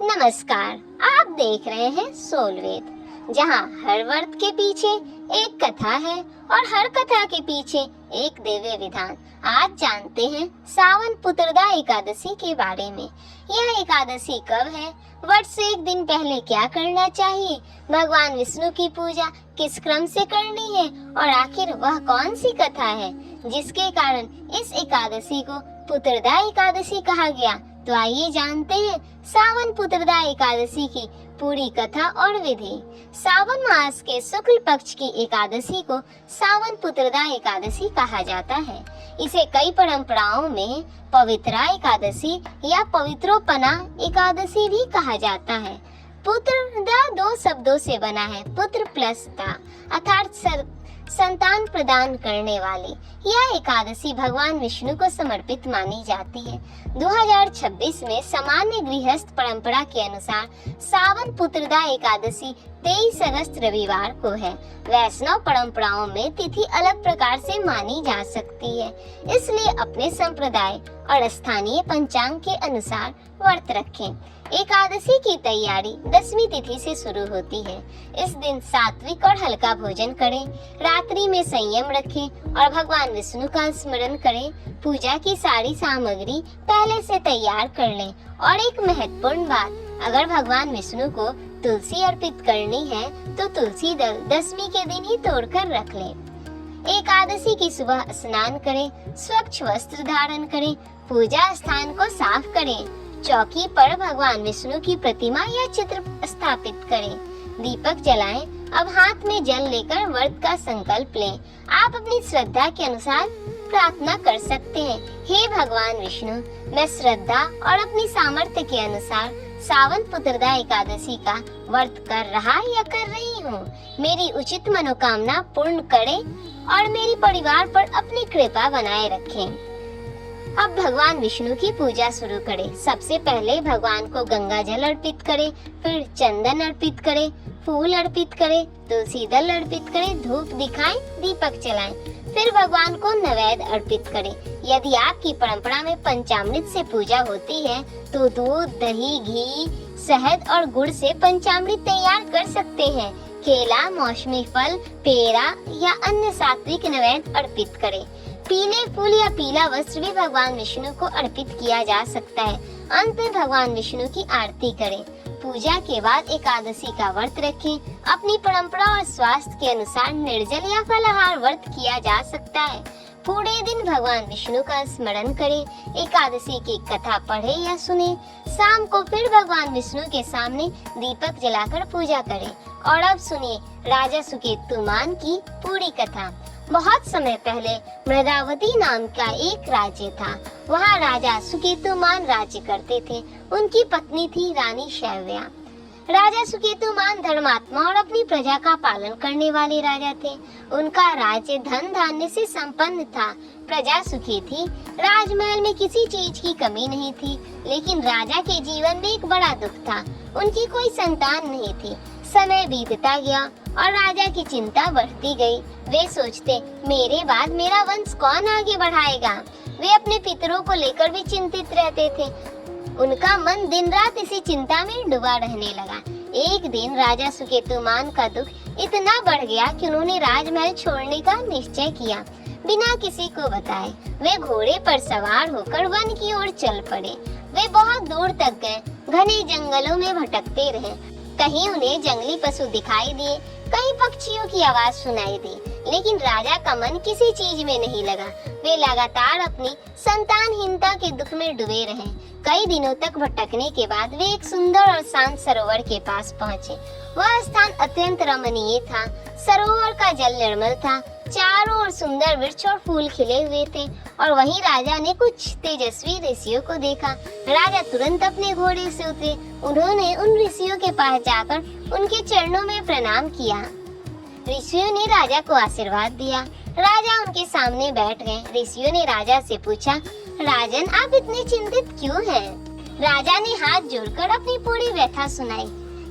नमस्कार, आप देख रहे हैं सोलवेद, जहां हर वर्ड के पीछे एक कथा है और हर कथा के पीछे एक दिव्य विधान। आज जानते हैं सावन पुत्रदा एकादशी के बारे में। यह एकादशी कब है, व्रत से एक दिन पहले क्या करना चाहिए, भगवान विष्णु की पूजा किस क्रम से करनी है और आखिर वह कौन सी कथा है जिसके कारण इस एकादशी को पुत्रदा एकादशी कहा गया। तो आइए जानते हैं सावन पुत्रदा एकादशी की पूरी कथा और विधि। सावन मास के शुक्ल पक्ष की एकादशी को सावन पुत्रदा एकादशी कहा जाता है। इसे कई परंपराओं में पवित्रा एकादशी या पवित्रोपना एकादशी भी कहा जाता है। पुत्रदा दो शब्दों से बना है, पुत्र प्लस दा अर्थात संतान प्रदान करने वाली। यह एकादशी भगवान विष्णु को समर्पित मानी जाती है। 2026 में सामान्य गृहस्थ परंपरा के अनुसार सावन पुत्रदा एकादशी 23 अगस्त रविवार को है। वैष्णव परंपराओं में तिथि अलग प्रकार से मानी जा सकती है, इसलिए अपने संप्रदाय और स्थानीय पंचांग के अनुसार व्रत रखें। एकादशी की तैयारी 10वीं तिथि से शुरू होती है। इस दिन सात्विक और हल्का भोजन करें, रात्रि में संयम रखें और भगवान विष्णु का स्मरण करें। पूजा की सारी सामग्री पहले से तैयार कर लें। और एक महत्वपूर्ण बात, अगर भगवान विष्णु को तुलसी अर्पित करनी है तो तुलसी दल 10वीं के दिन ही तोड़कर रख लें। एकादशी की सुबह स्नान करें, स्वच्छ वस्त्र धारण करें, पूजा स्थान को साफ करें, चौकी पर भगवान विष्णु की प्रतिमा या चित्र स्थापित करें, दीपक जलाएं। अब हाथ में जल लेकर व्रत का संकल्प लें। आप अपनी श्रद्धा के अनुसार प्रार्थना कर सकते हैं। हे भगवान विष्णु, मैं श्रद्धा और अपनी सामर्थ्य के अनुसार सावन पुत्रदा एकादशी का व्रत कर रहा या कर रही हूँ। मेरी उचित मनोकामना पूर्ण करें और मेरे परिवार पर अपनी कृपा बनाए रखें। अब भगवान विष्णु की पूजा शुरू करें। सबसे पहले भगवान को गंगा जल अर्पित करें, फिर चंदन अर्पित करें, फूल अर्पित करें, तुलसी दल अर्पित करें, धूप दिखाएं, दीपक जलाएं, फिर भगवान को नैवेद्य अर्पित करें। यदि आपकी परंपरा में पंचामृत से पूजा होती है तो दूध, दही, घी, शहद और गुड़ से पंचामृत तैयार कर सकते हैं। केला, मौसमी फल, पेड़ा या अन्य सात्विक नैवेद्य अर्पित करें। पीले फूल या पीला वस्त्र भी भगवान विष्णु को अर्पित किया जा सकता है। अंत में भगवान विष्णु की आरती करें। पूजा के बाद एकादशी का व्रत रखें। अपनी परंपरा और स्वास्थ्य के अनुसार निर्जल या फलाहार व्रत किया जा सकता है। पूरे दिन भगवान विष्णु का स्मरण करें, एकादशी की कथा पढ़े या सुने। शाम को फिर भगवान विष्णु के सामने दीपक जलाकर पूजा करें। और अब सुनिए राजा सुकेतुमान की पूरी कथा। बहुत समय पहले मृदावती नाम का एक राज्य था। वहाँ राजा सुकेतुमान राज्य करते थे। उनकी पत्नी थी रानी शैव्या। राजा सुकेतुमान धर्मात्मा और अपनी प्रजा का पालन करने वाले राजा थे। उनका राज्य धन धान्य से संपन्न था। प्रजा सुखी थी। राजमहल में किसी चीज की कमी नहीं थी। लेकिन राजा के जीवन में एक बड़ा दुख था। उनकी कोई संतान नहीं थी। समय बीतता गया और राजा की चिंता बढ़ती गई। वे सोचते, मेरे बाद मेरा वंश कौन आगे बढ़ाएगा। वे अपने पितरों को लेकर भी चिंतित रहते थे। उनका मन दिन रात इसी चिंता में डूबा रहने लगा। एक दिन राजा सुकेतुमान का दुख इतना बढ़ गया कि उन्होंने राजमहल छोड़ने का निश्चय किया। बिना किसी को बताए वे घोड़े पर सवार होकर वन की ओर चल पड़े। वे बहुत दूर तक गए, घने जंगलों में भटकते रहे। कहीं उन्हें जंगली पशु दिखाई दिए, कहीं पक्षियों की आवाज सुनाई दी, लेकिन राजा का मन किसी चीज में नहीं लगा। वे लगातार अपनी संतानहीनता के दुख में डूबे रहे। कई दिनों तक भटकने के बाद वे एक सुंदर और शांत सरोवर के पास पहुँचे। वह स्थान अत्यंत रमणीय था। सरोवर का जल निर्मल था। चारों ओर सुंदर वृक्ष और फूल खिले हुए थे और वहीं राजा ने कुछ तेजस्वी ऋषियों को देखा। राजा तुरंत अपने घोड़े से उतरे। उन्होंने उन ऋषियों के पास जाकर उनके चरणों में प्रणाम किया। ऋषियों ने राजा को आशीर्वाद दिया। राजा उनके सामने बैठ गए। ऋषियों ने राजा से पूछा, राजन, आप इतने चिंतित क्यों हैं? राजा ने हाथ जोड़कर अपनी पूरी व्यथा सुनाई।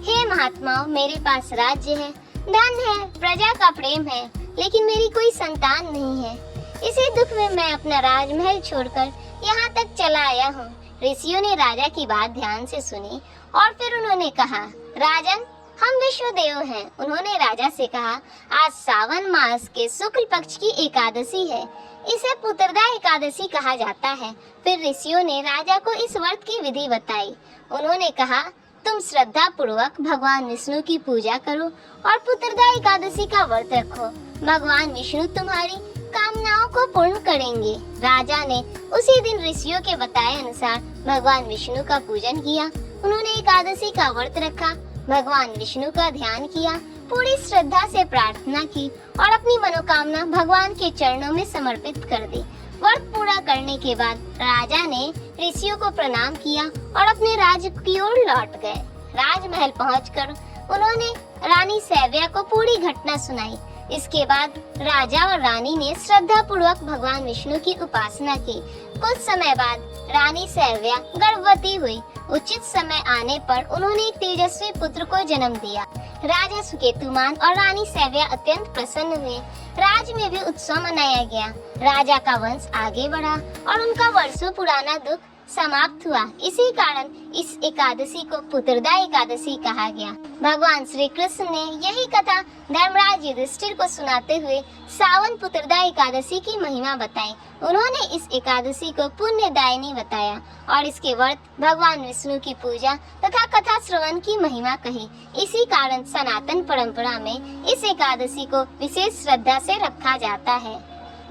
हे महात्माओं, मेरे पास राज्य है, धन है, प्रजा का प्रेम है, लेकिन मेरी कोई संतान नहीं है। इसी दुख में मैं अपना राजमहल छोड़कर यहाँ तक चला आया हूँ। ऋषियों ने राजा की बात ध्यान से सुनी और फिर उन्होंने कहा, राजन, हम विष्णुदेव हैं। उन्होंने राजा से कहा, आज सावन मास के शुक्ल पक्ष की एकादशी है, इसे पुत्रदा एकादशी कहा जाता है। फिर ऋषियों ने राजा को इस व्रत की विधि बताई। उन्होंने कहा, तुम श्रद्धा पूर्वक भगवान विष्णु की पूजा करो और पुत्रदा एकादशी का व्रत रखो। भगवान विष्णु तुम्हारी कामनाओं को पूर्ण करेंगे। राजा ने उसी दिन ऋषियों के बताए अनुसार भगवान विष्णु का पूजन किया। उन्होंने एकादशी का व्रत रखा, भगवान विष्णु का ध्यान किया, पूरी श्रद्धा से प्रार्थना की और अपनी मनोकामना भगवान के चरणों में समर्पित कर दी। व्रत पूरा करने के बाद राजा ने ऋषियों को प्रणाम किया और अपने राज्य की ओर लौट गए। राजमहल पहुंचकर उन्होंने रानी सैव्या को पूरी घटना सुनाई। इसके बाद राजा और रानी ने श्रद्धा पूर्वक भगवान विष्णु की उपासना की। कुछ समय बाद रानी सैव्या गर्भवती हुई। उचित समय आने पर उन्होंने एक तेजस्वी पुत्र को जन्म दिया। राजा सुकेतुमान और रानी सैव्या अत्यंत प्रसन्न हुए। राज्य में भी उत्सव मनाया गया। राजा का वंश आगे बढ़ा और उनका वर्षों पुराना दुख समाप्त हुआ। इसी कारण इस एकादशी को पुत्रदा एकादशी कहा गया। भगवान श्री कृष्ण ने यही कथा धर्मराज युधिष्ठिर को सुनाते हुए सावन पुत्रदा एकादशी की महिमा बताई। उन्होंने इस एकादशी को पुण्यदायिनी बताया और इसके व्रत, भगवान विष्णु की पूजा तथा कथा श्रवण की महिमा कही। इसी कारण सनातन परंपरा में इस एकादशी को विशेष श्रद्धा से रखा जाता है।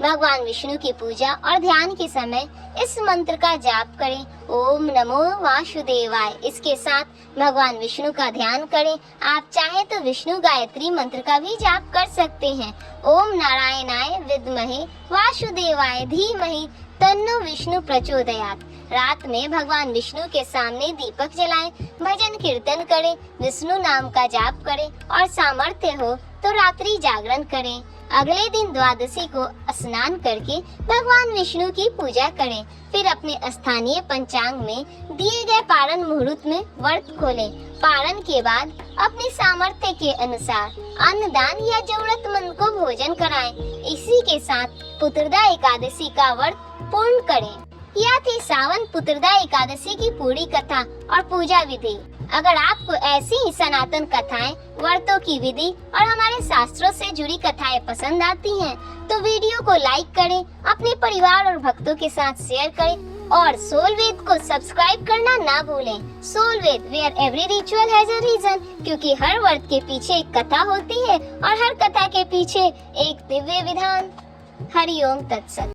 भगवान विष्णु की पूजा और ध्यान के समय इस मंत्र का जाप करें, ओम नमो वासुदेवाय। इसके साथ भगवान विष्णु का ध्यान करें। आप चाहे तो विष्णु गायत्री मंत्र का भी जाप कर सकते हैं। ओम नारायणाय विद्महे वासुदेवाय धीमहि तन्नो विष्णु प्रचोदयात्। रात में भगवान विष्णु के सामने दीपक जलाएं, भजन कीर्तन करें, विष्णु नाम का जाप करें और सामर्थ्य हो तो रात्रि जागरण करें। अगले दिन द्वादशी को स्नान करके भगवान विष्णु की पूजा करें। फिर अपने स्थानीय पंचांग में दिए गए पारण मुहूर्त में व्रत खोलें। पारण के बाद अपनी सामर्थ्य के अनुसार अन्नदान या जरूरतमंद को भोजन कराएं। इसी के साथ पुत्रदा एकादशी का व्रत पूर्ण करें। यह थी सावन पुत्रदा एकादशी की पूरी कथा और पूजा विधि। अगर आपको ऐसी ही सनातन कथाएं, व्रतों की विधि और हमारे शास्त्रों से जुड़ी कथाएं पसंद आती हैं, तो वीडियो को लाइक करें, अपने परिवार और भक्तों के साथ शेयर करें और सोलवेद को सब्सक्राइब करना ना भूलें। Soulveda, where every ritual has a reason, क्योंकि हर व्रत के पीछे एक कथा होती है और हर कथा के पीछे एक दिव्य विधान। हरि ओम तत्सत।